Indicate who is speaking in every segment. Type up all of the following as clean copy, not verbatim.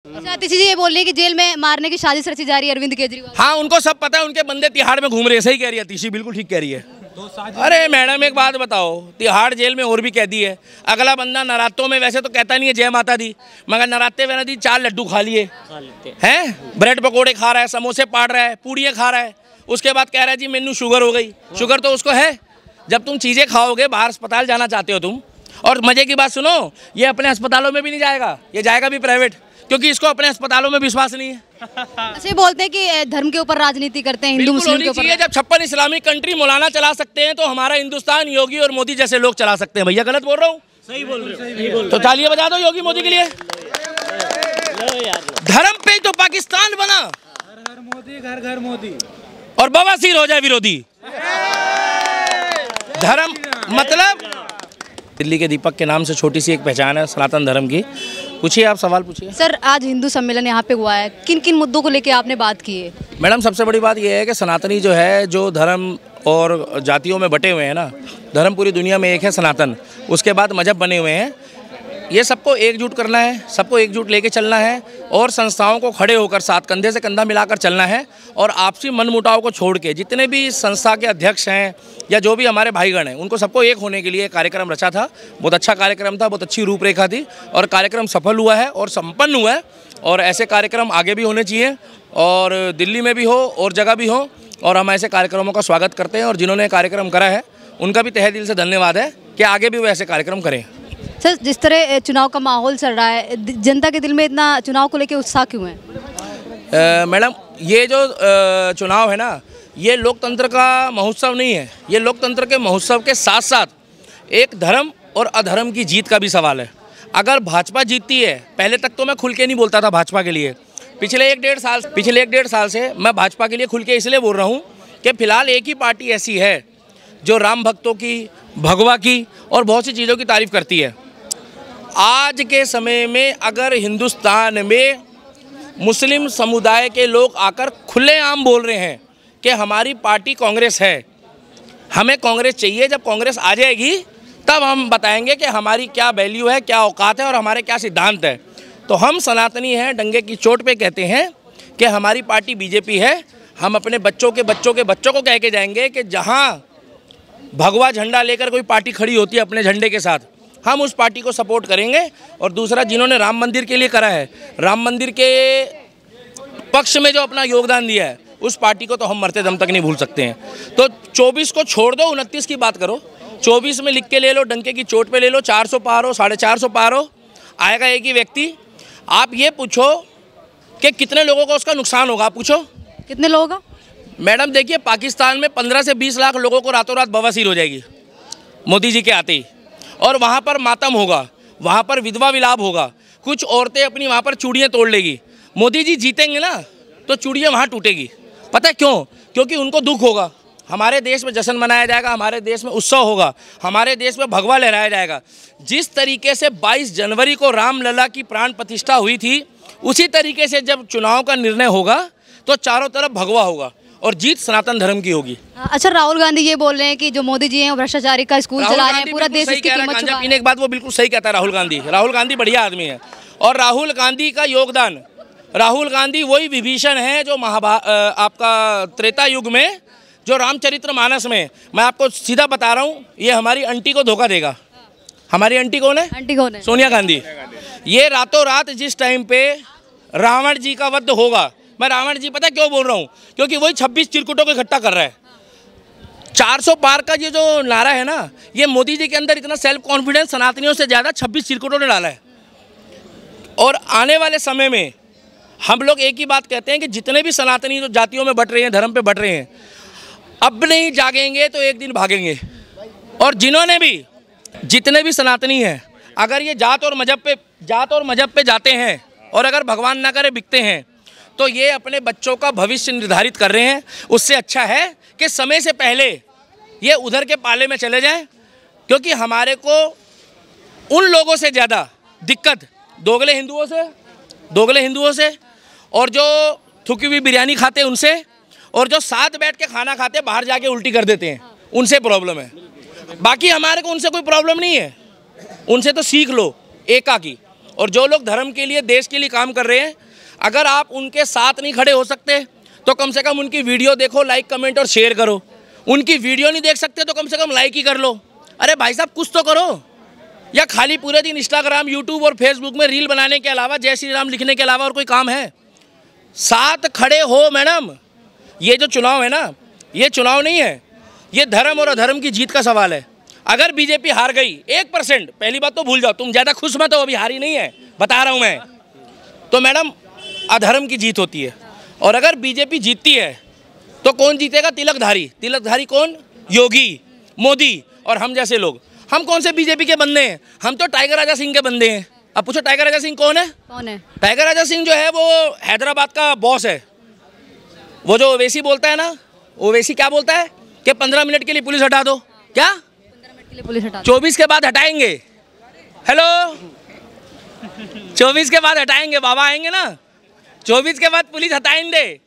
Speaker 1: अच्छा आतिशी जी ये बोल रही है कि जेल में मारने की साजिश रची जा रही है अरविंद केजरीवाल।
Speaker 2: हाँ, उनको सब पता है, उनके बंदे तिहाड़ में घूम रहे हैं। सही कह रही है आतिशी, बिल्कुल ठीक कह रही है। अरे मैडम एक बात बताओ, तिहाड़ जेल में और भी कैदी है। अगला बंदा नरातों में वैसे तो कहता नहीं है जय माता दी, मगर नराते में दी 4 लड्डू खा लिए हैं, ब्रेड पकोड़े खा रहा है, समोसे पाड़ रहा है, पूड़ियाँ खा रहा है, उसके बाद कह रहा है जी मैनू शुगर हो गई। शुगर तो उसको है। जब तुम चीज़ें खाओगे, बाहर अस्पताल जाना चाहते हो तुम, और मजे की बात सुनो, ये अपने अस्पतालों में भी नहीं जाएगा, ये जाएगा भी प्राइवेट, क्योंकि इसको अपने अस्पतालों में विश्वास नहीं है।
Speaker 1: ऐसे बोलते हैं कि धर्म के ऊपर राजनीति करते हैं, हिंदू मुस्लिम के ऊपर।
Speaker 2: जब 56 इस्लामिक कंट्री मौलाना चला सकते हैं तो हमारा हिंदुस्तान योगी और मोदी जैसे लोग चला सकते हैं। भैया गलत बोल रहा हूँ? सही बोल रहे हो। तो तालियां बजा दो योगी मोदी के लिए। धर्म पे तो पाकिस्तान बना, हर हर मोदी, घर घर मोदी, और बवासीर हो जाए विरोधी। धर्म मतलब दिल्ली के दीपक के नाम से छोटी सी एक पहचान है सनातन धर्म की। पूछिए, आप सवाल पूछिए।
Speaker 1: सर आज हिंदू सम्मेलन यहाँ पे हुआ है, किन किन मुद्दों को लेके आपने बात की है?
Speaker 2: मैडम सबसे बड़ी बात यह है कि सनातनी जो है, जो धर्म और जातियों में बटे हुए हैं ना, धर्म पूरी दुनिया में एक है सनातन, उसके बाद मजहब बने हुए हैं। ये सबको एकजुट करना है, सबको एकजुट लेके चलना है, और संस्थाओं को खड़े होकर साथ कंधे से कंधा मिलाकर चलना है, और आपसी मनमुटाव को छोड़ के जितने भी संस्था के अध्यक्ष हैं या जो भी हमारे भाईगण हैं, उनको सबको एक होने के लिए कार्यक्रम रचा था। बहुत अच्छा कार्यक्रम था, बहुत अच्छी रूपरेखा थी, और कार्यक्रम सफल हुआ है और संपन्न हुआ है। और ऐसे कार्यक्रम आगे भी होने चाहिए, और दिल्ली में भी हो और जगह भी हो, और हम ऐसे कार्यक्रमों का स्वागत करते हैं। और जिन्होंने कार्यक्रम करा है उनका भी तहे दिल से धन्यवाद है कि आगे भी वो ऐसे कार्यक्रम करें।
Speaker 1: सर जिस तरह चुनाव का माहौल चल रहा है, जनता के दिल में इतना चुनाव को लेकर उत्साह क्यों है?
Speaker 2: मैडम ये जो चुनाव है ना, ये लोकतंत्र का महोत्सव नहीं है। ये लोकतंत्र के महोत्सव के साथ साथ एक धर्म और अधर्म की जीत का भी सवाल है। अगर भाजपा जीतती है, पहले तक तो मैं खुल के नहीं बोलता था भाजपा के लिए, पिछले एक डेढ़ साल से मैं भाजपा के लिए खुल के इसलिए बोल रहा हूँ कि फिलहाल एक ही पार्टी ऐसी है जो राम भक्तों की, भगवा की और बहुत सी चीज़ों की तारीफ करती है। आज के समय में अगर हिंदुस्तान में मुस्लिम समुदाय के लोग आकर खुलेआम बोल रहे हैं कि हमारी पार्टी कांग्रेस है, हमें कांग्रेस चाहिए, जब कांग्रेस आ जाएगी तब हम बताएंगे कि हमारी क्या वैल्यू है, क्या औकात है और हमारे क्या सिद्धांत है। तो हम सनातनी हैं, डंगे की चोट पे कहते हैं कि हमारी पार्टी बीजेपी है। हम अपने बच्चों के बच्चों को कह के जाएंगे कि जहाँ भगवा झंडा लेकर कोई पार्टी खड़ी होती है अपने झंडे के साथ, हम उस पार्टी को सपोर्ट करेंगे। और दूसरा, जिन्होंने राम मंदिर के लिए करा है, राम मंदिर के पक्ष में जो अपना योगदान दिया है, उस पार्टी को तो हम मरते दम तक नहीं भूल सकते हैं। तो 24 को छोड़ दो, 29 की बात करो। 24 में लिख के ले लो, डंके की चोट पे ले लो, 400 पार हो, 450 पार हो, आएगा एक ही व्यक्ति। आप ये पूछो कि कितने लोगों को उसका नुकसान होगा, आप पूछो
Speaker 1: कितने लोगों का?
Speaker 2: मैडम देखिए, पाकिस्तान में 15 से 20 लाख लोगों को रातों रात बवासीर हो जाएगी मोदी जी के आते ही, और वहाँ पर मातम होगा, वहाँ पर विधवा विलाप होगा, कुछ औरतें अपनी वहाँ पर चूड़ियाँ तोड़ लेगी। मोदी जी जीतेंगे ना तो चूड़ियाँ वहाँ टूटेगी। पता है क्यों? क्योंकि उनको दुख होगा। हमारे देश में जश्न मनाया जाएगा, हमारे देश में उत्सव होगा, हमारे देश में भगवा लहराया जाएगा। जिस तरीके से 22 जनवरी को रामलला की प्राण प्रतिष्ठा हुई थी, उसी तरीके से जब चुनाव का निर्णय होगा तो चारों तरफ भगवा होगा और जीत सनातन धर्म की होगी।
Speaker 1: अच्छा राहुल गांधी ये बोल रहे हैं कि जो मोदी जी हैं वो भ्रष्टाचारी का स्कूल चला रहे हैं, पूरा देश इसकी कीमत चुका रहा है।
Speaker 2: एक बात वो बिल्कुल सही कहता है राहुल गांधी बढ़िया आदमी है, और राहुल गांधी का योगदान, राहुल गांधी वही विभीषण है जो आपका त्रेता युग में, जो रामचरितमानस में, मैं आपको सीधा बता रहा हूँ, ये हमारी आंटी को धोखा देगा। हमारी आंटी कौन है? आंटी कौन है? सोनिया गांधी। ये रातों रात जिस टाइम पे रावण जी का वध होगा, मैं रावण जी पता क्यों बोल रहा हूँ, क्योंकि वही 26 चिरकुटों को इकट्ठा कर रहा है। 400 पार का ये जो नारा है ना, ये मोदी जी के अंदर इतना सेल्फ कॉन्फिडेंस सनातनियों से ज़्यादा 26 चिरकुटों ने डाला है। और आने वाले समय में हम लोग एक ही बात कहते हैं कि जितने भी सनातनी जो जातियों में बट रहे हैं, धर्म पे बट रहे हैं, अब नहीं जागेंगे तो एक दिन भागेंगे। और जितने भी सनातनी हैं, अगर ये जात और मजहब पे जाते हैं, और अगर भगवान ना करे बिकते हैं, तो ये अपने बच्चों का भविष्य निर्धारित कर रहे हैं। उससे अच्छा है कि समय से पहले ये उधर के पाले में चले जाएं, क्योंकि हमारे को उन लोगों से ज़्यादा दिक्कत दोगले हिंदुओं से, और जो थुकी हुई बिरयानी खाते हैं उनसे, और जो साथ बैठ के खाना खाते बाहर जाके उल्टी कर देते हैं, उनसे प्रॉब्लम है। बाकी हमारे को उनसे कोई प्रॉब्लम नहीं है। उनसे तो सीख लो एका की। और जो लोग धर्म के लिए, देश के लिए काम कर रहे हैं, अगर आप उनके साथ नहीं खड़े हो सकते तो कम से कम उनकी वीडियो देखो, लाइक कमेंट और शेयर करो। उनकी वीडियो नहीं देख सकते तो कम से कम लाइक ही कर लो। अरे भाई साहब कुछ तो करो। या खाली पूरे दिन इंस्टाग्राम, यूट्यूब और फेसबुक में रील बनाने के अलावा, जय श्री राम लिखने के अलावा और कोई काम है? साथ खड़े हो मैडम। ये जो चुनाव है ना, ये चुनाव नहीं है, ये धर्म और अधर्म की जीत का सवाल है। अगर बीजेपी हार गई 1%, पहली बात तो भूल जाओ, तुम ज़्यादा खुश मत हो, अभी हारी नहीं है, बता रहा हूँ मैं, तो मैडम अधर्म की जीत होती है। और अगर बीजेपी जीतती है तो कौन जीतेगा? तिलकधारी। तिलकधारी कौन? योगी, मोदी और हम जैसे लोग। हम कौन से बीजेपी के बंदे हैं? हम तो टाइगर राजा सिंह के बंदे हैं। अब पूछो टाइगर राजा सिंह कौन है?
Speaker 1: कौन है?
Speaker 2: टाइगर राजा सिंह जो है वो हैदराबाद का बॉस है। वो जो ओवैसी बोलता है ना, ओवैसी क्या बोलता है कि 15 मिनट के लिए पुलिस हटा दो। क्या
Speaker 1: 15 मिनट के लिए पुलिस हटा?
Speaker 2: 24 के बाद हटाएंगे। हेलो 24 के बाद हटाएंगे, बाबा आएंगे ना, 24 के बाद पुलिस हटाएंगे।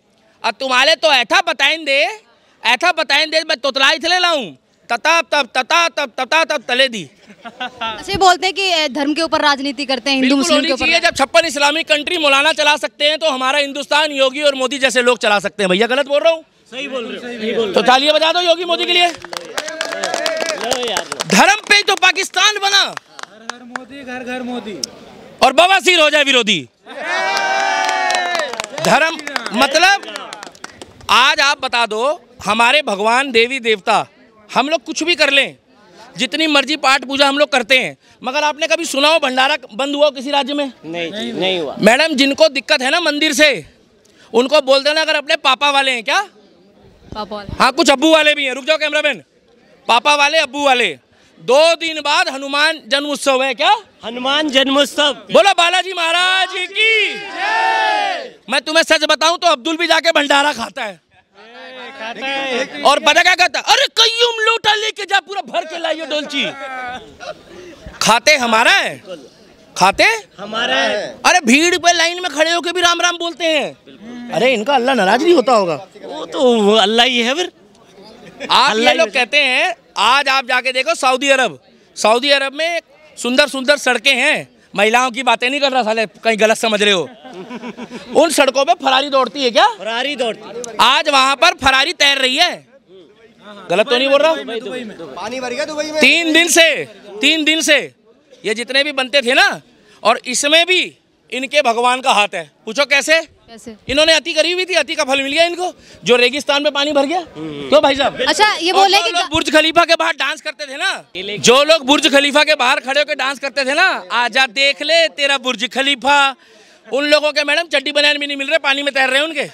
Speaker 2: और तुम्हारे तो ऐसा बताएंगे, ऐसा बताएंगे, मैं तोतलाई थले लाऊं, तब तले दी।
Speaker 1: ऐसे बोलते हैं कि धर्म के ऊपर राजनीति करते हैं, हिंदू मुस्लिम के ऊपर।
Speaker 2: जब 56 इस्लामिक कंट्री मौलाना चला सकते हैं तो हमारा हिंदुस्तान योगी और मोदी जैसे लोग चला सकते हैं। भैया गलत बोल रहा हूँ?
Speaker 3: सही बोल रहे हो।
Speaker 2: तो तालियां बजा दो योगी मोदी के लिए। धर्म पे ही तो पाकिस्तान बना।
Speaker 3: हर हर मोदी, घर घर मोदी,
Speaker 2: और बवासीर हो जाए विरोधी। धर्म मतलब आज आप बता दो, हमारे भगवान, देवी देवता, हम लोग कुछ भी कर लें, जितनी मर्जी पाठ पूजा हम लोग करते हैं, मगर आपने कभी सुना हो भंडारा बंद हुआ किसी राज्य में?
Speaker 3: नहीं हुआ।
Speaker 2: मैडम जिनको दिक्कत है ना मंदिर से, उनको बोल देना अगर अपने पापा वाले हैं। क्या
Speaker 1: पापा वाले?
Speaker 2: हाँ, कुछ अब्बू वाले भी हैं। रुक जाओ कैमरामैन। पापा वाले, अब्बू वाले। 2 दिन बाद हनुमान जन्मोत्सव है। क्या? हनुमान जन्मोत्सव। बोलो बालाजी महाराज की। मैं तुम्हें सच बताऊं तो अब्दुल भी जाके भंडारा खाता है। और पता क्या कहता है? अरे कईयुम लोटा लेके जा, पूरा भर के लाइए डोलची। खाते हमारा है, खाते हमारा है। अरे भीड़ पे लाइन में खड़े होके भी राम राम बोलते हैं। अरे इनका अल्लाह नाराज नहीं होता होगा?
Speaker 3: वो तो अल्लाह ही है फिर।
Speaker 2: आप ये लोग कहते हैं, आज आप जाके देखो सऊदी अरब, सऊदी अरब में सुंदर सुंदर सड़कें हैं। महिलाओं की बातें नहीं कर रहा साले, कहीं गलत समझ रहे हो। उन सड़कों पे फरारी दौड़ती है। क्या फरारी दौड़ती? आज वहां पर फरारी तैर रही है। गलत तो नहीं बोल रहा?
Speaker 4: पानी भर गया दुबई में।
Speaker 2: 3 दिन से ये जितने भी बनते थे ना, और इसमें भी इनके भगवान का हाथ है। पूछो कैसे?
Speaker 1: कैसे?
Speaker 2: इन्होंने अति करी हुई थी, अति का फल मिल गया इनको। जो रेगिस्तान में पानी भर गया, क्यों भाई साहब?
Speaker 1: अच्छा ये बोले कि
Speaker 2: लोग बुर्ज खलीफा के बाहर डांस करते थे ना, जो लोग बुर्ज खलीफा के बाहर खड़े होकर डांस करते थे ना, आजा देख ले तेरा बुर्ज खलीफा, उन लोगों के मैडम चड्डी बनियान भी नहीं मिल रहे, पानी में तैर रहे हैं उनके।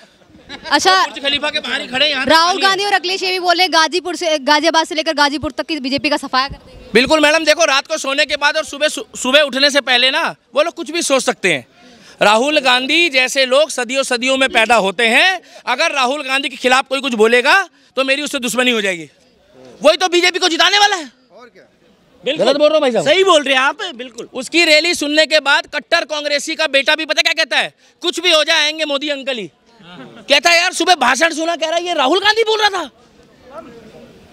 Speaker 1: अच्छा
Speaker 2: बुर्ज खलीफा के बाहर ही खड़े हैं।
Speaker 1: राहुल गांधी और अखिलेश ये भी बोले गाजियाबाद से लेकर गाजीपुर तक की बीजेपी का सफाया कर देंगे।
Speaker 2: बिल्कुल मैडम, देखो रात को सोने के बाद और सुबह उठने से पहले ना वो लोग कुछ भी सोच सकते हैं। राहुल गांधी जैसे लोग सदियों सदियों में पैदा होते हैं। अगर राहुल गांधी के खिलाफ कोई कुछ बोलेगा तो मेरी उससे दुश्मनी हो जाएगी। वही तो बीजेपी को जिताने वाला है।
Speaker 4: और क्या?
Speaker 2: गलत बोल रहा हूँ भाई साहब?
Speaker 3: सही बोल रहे हैं आप, बिल्कुल।
Speaker 2: उसकी रैली सुनने के बाद कट्टर कांग्रेसी का बेटा भी पता क्या कहता है? कुछ भी हो जाए आएंगे मोदी अंकल ही। कहता है यार सुबह भाषण सुना, कह रहा है ये राहुल गांधी बोल रहा था।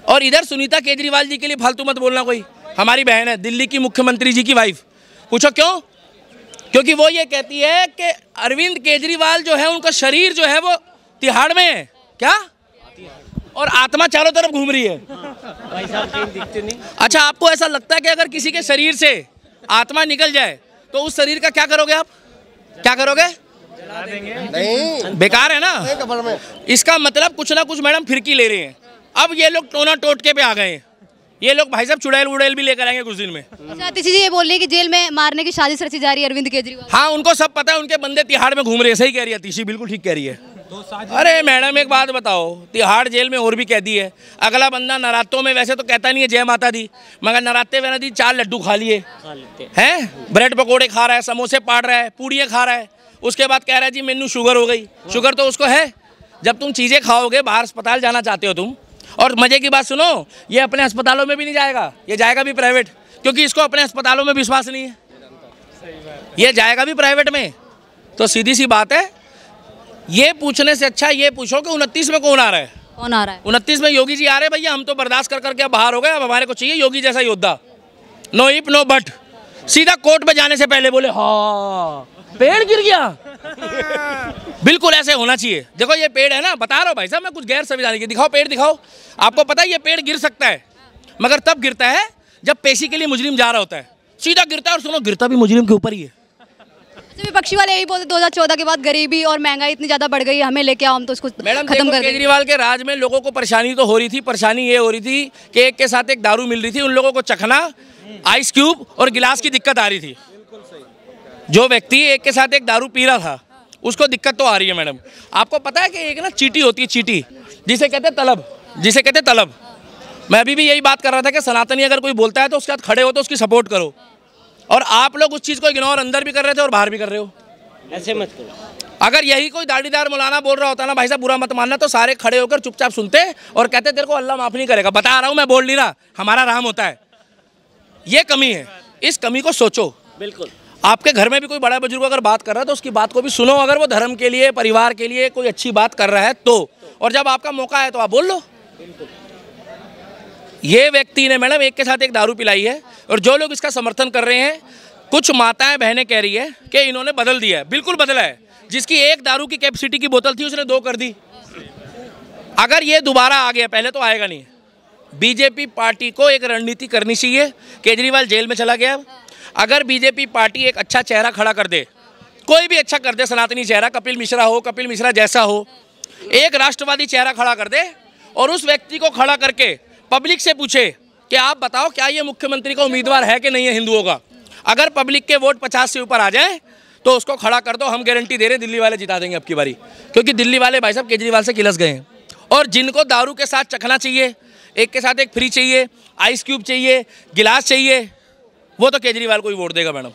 Speaker 2: और इधर सुनीता केजरीवाल जी के लिए फालतू मत बोलना। कोई हमारी बहन है, दिल्ली की मुख्यमंत्री जी की वाइफ। पूछो क्यों? क्योंकि वो ये कहती है कि अरविंद केजरीवाल जो है उनका शरीर जो है वो तिहाड़ में है। क्या? और आत्मा चारों तरफ घूम रही है।
Speaker 3: भाई साहब कहीं दिखते नहीं।
Speaker 2: अच्छा आपको ऐसा लगता है कि अगर किसी के शरीर से आत्मा निकल जाए तो उस शरीर का क्या करोगे आप? क्या करोगे?
Speaker 4: नहीं,
Speaker 2: बेकार है ना।
Speaker 4: कब्र में।
Speaker 2: इसका मतलब कुछ ना कुछ मैडम फिरकी ले रहे हैं। अब ये लोग टोना टोटके पे आ गए हैं। ये लोग भाई साहब चुड़ैल उड़ैल भी लेकर आएंगे कुछ दिन में।
Speaker 1: अच्छा तीसी जी ये बोल रही है कि जेल में मारने की साजिश रची जा रही है अरविंद केजरीवाल।
Speaker 2: हाँ उनको सब पता है, उनके बंदे तिहाड़ में घूम रहे हैं। सही कह रही है तीसी, बिल्कुल ठीक कह रही है। अरे मैडम एक बात बताओ, तिहाड़ जेल में और भी कैदी है। अगला बंदा नरातों में वैसे तो कहता नहीं है जय माता दी, मगर नराते में दी 4 लड्डू खा लिए हैं, ब्रेड पकौड़े खा रहा है, समोसे पाड़ रहा है, पूड़ियाँ खा रहा है। उसके बाद कह रहा है जी मैनू शुगर हो गई। शुगर तो उसको है। जब तुम चीज़ें खाओगे, बाहर अस्पताल जाना चाहते हो तुम, और मजे की बात सुनो, ये अपने अस्पतालों में भी नहीं जाएगा, ये जाएगा भी प्राइवेट, क्योंकि इसको अपने अस्पतालों में विश्वास नहीं है। ये जाएगा भी प्राइवेट में। तो सीधी सी बात है, ये पूछने से अच्छा ये पूछो कि 29 में कौन आ रहा है?
Speaker 1: कौन आ रहा है?
Speaker 2: 29 में योगी जी आ रहे हैं। भैया हम तो बर्दाश्त कर करके अब बाहर हो गए, अब हमारे को चाहिए योगी जैसा योद्धा। Know if no but. सीधा कोर्ट में जाने से पहले बोले हाँ पेड़ गिर गया। बिल्कुल ऐसे होना चाहिए। देखो ये पेड़ है ना, बता रहा हूँ भाई साहब मैं, कुछ गैर संविधानिक है। दिखाओ पेड़ दिखाओ। आपको पता है ये पेड़ गिर सकता है, मगर तब गिरता है जब पेशी के लिए मुजरिम जा रहा होता है। सीधा गिरता है, और सुनो गिरता भी मुजरिम के ऊपर ही है।
Speaker 1: विपक्षी वाले यही बोलते 2014 के बाद गरीबी और महंगाई इतनी ज्यादा बढ़ गई, हमें लेके आओ, हम तो इसको
Speaker 2: मैडम
Speaker 1: खत्म कर देंगे।
Speaker 2: केजरीवाल के राज में लोगों को परेशानी तो हो रही थी। परेशानी ये हो रही थी कि एक के साथ एक दारू मिल रही थी, उन लोगों को चखना, आइस क्यूब और गिलास की दिक्कत आ रही थी। जो व्यक्ति एक के साथ एक दारू पी रहा था उसको दिक्कत तो आ रही है मैडम। आपको पता है कि एक ना चीटी होती है, चीटी जिसे कहते हैं तलब, जिसे कहते हैं तलब। मैं अभी भी यही बात कर रहा था कि सनातनी अगर कोई बोलता है तो उसके साथ खड़े हो, तो उसकी सपोर्ट करो। और आप लोग उस चीज़ को इग्नोर अंदर भी कर रहे थे और बाहर भी कर रहे हो।
Speaker 3: ऐसे मत करो।
Speaker 2: अगर यही कोई दाढ़ीदार मौलाना बोल रहा होता ना भाई साहब बुरा मत मानना, तो सारे खड़े होकर चुपचाप सुनते और कहते तेरे को अल्लाह माफ़ नहीं करेगा। बता रहा हूँ, मैं बोल नहीं रहा, हमारा राम होता है। ये कमी है, इस कमी को सोचो।
Speaker 3: बिल्कुल।
Speaker 2: आपके घर में भी कोई बड़ा बुजुर्ग अगर बात कर रहा है तो उसकी बात को भी सुनो। अगर वो धर्म के लिए, परिवार के लिए कोई अच्छी बात कर रहा है तो, और जब आपका मौका है तो आप बोल लो। ये व्यक्ति ने मैडम एक के साथ एक दारू पिलाई है, और जो लोग इसका समर्थन कर रहे हैं, कुछ माताएं बहनें कह रही है कि इन्होंने बदल दिया है। बिल्कुल बदला है। जिसकी एक दारू की कैपेसिटी की बोतल थी उसने 2 कर दी। अगर ये दोबारा आ गया, पहले तो आएगा नहीं। बीजेपी पार्टी को एक रणनीति करनी चाहिए। केजरीवाल जेल में चला गया, अगर बीजेपी पार्टी एक अच्छा चेहरा खड़ा कर दे, कोई भी अच्छा कर दे, सनातनी चेहरा, कपिल मिश्रा हो, कपिल मिश्रा जैसा हो, एक राष्ट्रवादी चेहरा खड़ा कर दे, और उस व्यक्ति को खड़ा करके पब्लिक से पूछे कि आप बताओ क्या ये मुख्यमंत्री का उम्मीदवार है कि नहीं है हिंदुओं का। अगर पब्लिक के वोट 50 से ऊपर आ जाए तो उसको खड़ा कर दो। हम गारंटी दे रहे हैं दिल्ली वाले जिता देंगे अब की बारी, क्योंकि दिल्ली वाले भाई साहब केजरीवाल से किलस गए हैं। और जिनको दारू के साथ चखना चाहिए, एक के साथ एक फ्री चाहिए, आइस क्यूब चाहिए, गिलास चाहिए, वो तो केजरीवाल को ही वोट देगा मैडम।